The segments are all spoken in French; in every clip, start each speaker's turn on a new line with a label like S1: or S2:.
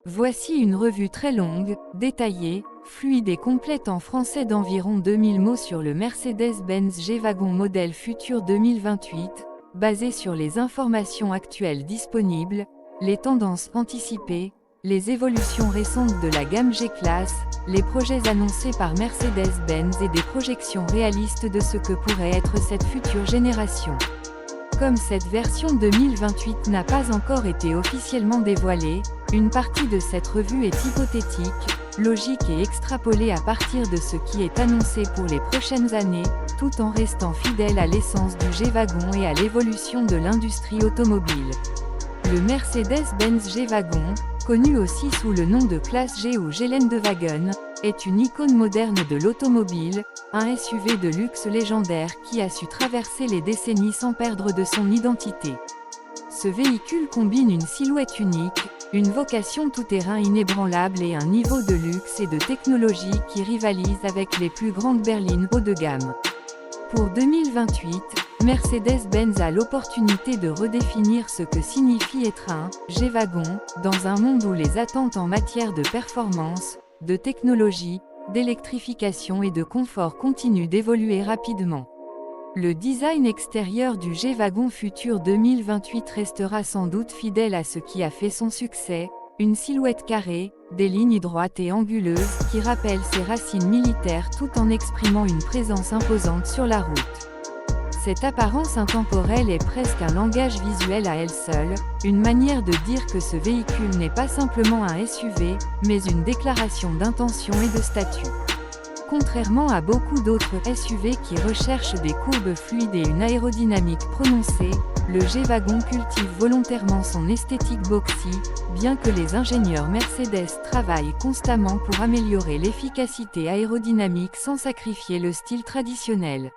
S1: Voici une revue très longue, détaillée, fluide et complète en français d'environ 2000 mots sur le Mercedes-Benz G-Wagon modèle Futur 2028, basée sur les informations actuelles disponibles, les tendances anticipées, les évolutions récentes de la gamme G-Class, les projets annoncés par Mercedes-Benz et des projections réalistes de ce que pourrait être cette future génération. Comme cette version 2028 n'a pas encore été officiellement dévoilée, une partie de cette revue est hypothétique, logique et extrapolée à partir de ce qui est annoncé pour les prochaines années, tout en restant fidèle à l'essence du G-Wagon et à l'évolution de l'industrie automobile. Le Mercedes-Benz G-Wagon, connu aussi sous le nom de classe G ou Geländewagen, est une icône moderne de l'automobile, un SUV de luxe légendaire qui a su traverser les décennies sans perdre de son identité. Ce véhicule combine une silhouette unique, une vocation tout-terrain inébranlable et un niveau de luxe et de technologie qui rivalise avec les plus grandes berlines haut de gamme. Pour 2028, Mercedes-Benz a l'opportunité de redéfinir ce que signifie être un G-Wagon, dans un monde où les attentes en matière de performance, de technologie, d'électrification et de confort continuent d'évoluer rapidement. Le design extérieur du G-Wagon Futur 2028 restera sans doute fidèle à ce qui a fait son succès, une silhouette carrée, des lignes droites et anguleuses qui rappellent ses racines militaires tout en exprimant une présence imposante sur la route. Cette apparence intemporelle est presque un langage visuel à elle seule, une manière de dire que ce véhicule n'est pas simplement un SUV, mais une déclaration d'intention et de statut. Contrairement à beaucoup d'autres SUV qui recherchent des courbes fluides et une aérodynamique prononcée, le G-Wagon cultive volontairement son esthétique boxy, bien que les ingénieurs Mercedes travaillent constamment pour améliorer l'efficacité aérodynamique sans sacrifier le style traditionnel.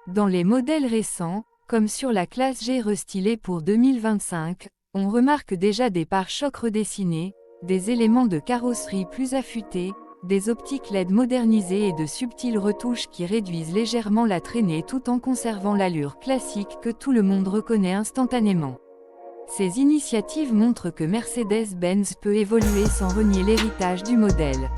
S1: Dans les modèles récents, comme sur la classe G restylée pour 2025, on remarque déjà des pare-chocs redessinés, des éléments de carrosserie plus affûtés, des optiques LED modernisées et de subtiles retouches qui réduisent légèrement la traînée tout en conservant l'allure classique que tout le monde reconnaît instantanément. Ces initiatives montrent que Mercedes-Benz peut évoluer sans renier l'héritage du modèle.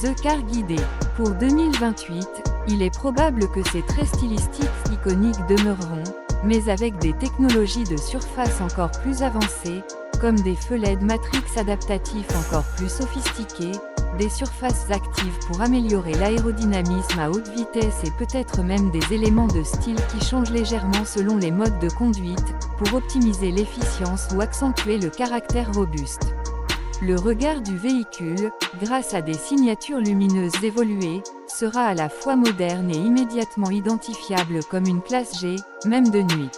S1: The Car Guidé. Pour 2028, il est probable que ces traits stylistiques iconiques demeureront, mais avec des technologies de surface encore plus avancées, comme des feux LED Matrix adaptatifs encore plus sophistiqués, des surfaces actives pour améliorer l'aérodynamisme à haute vitesse et peut-être même des éléments de style qui changent légèrement selon les modes de conduite, pour optimiser l'efficience ou accentuer le caractère robuste. Le regard du véhicule, grâce à des signatures lumineuses évoluées, sera à la fois moderne et immédiatement identifiable comme une classe G, même de nuit.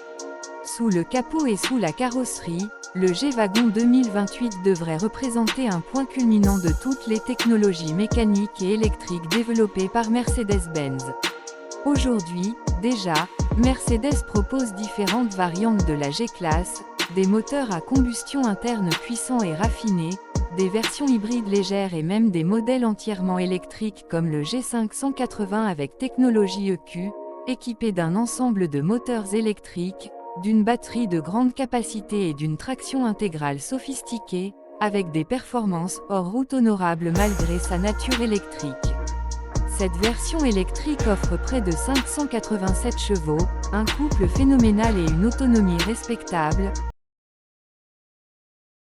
S1: Sous le capot et sous la carrosserie, le G-Wagon 2028 devrait représenter un point culminant de toutes les technologies mécaniques et électriques développées par Mercedes-Benz. Aujourd'hui, déjà, Mercedes propose différentes variantes de la G-Class, des moteurs à combustion interne puissants et raffinés, des versions hybrides légères et même des modèles entièrement électriques comme le G580 avec technologie EQ, équipés d'un ensemble de moteurs électriques, d'une batterie de grande capacité et d'une traction intégrale sophistiquée, avec des performances hors route honorables malgré sa nature électrique. Cette version électrique offre près de 587 chevaux, un couple phénoménal et une autonomie respectable,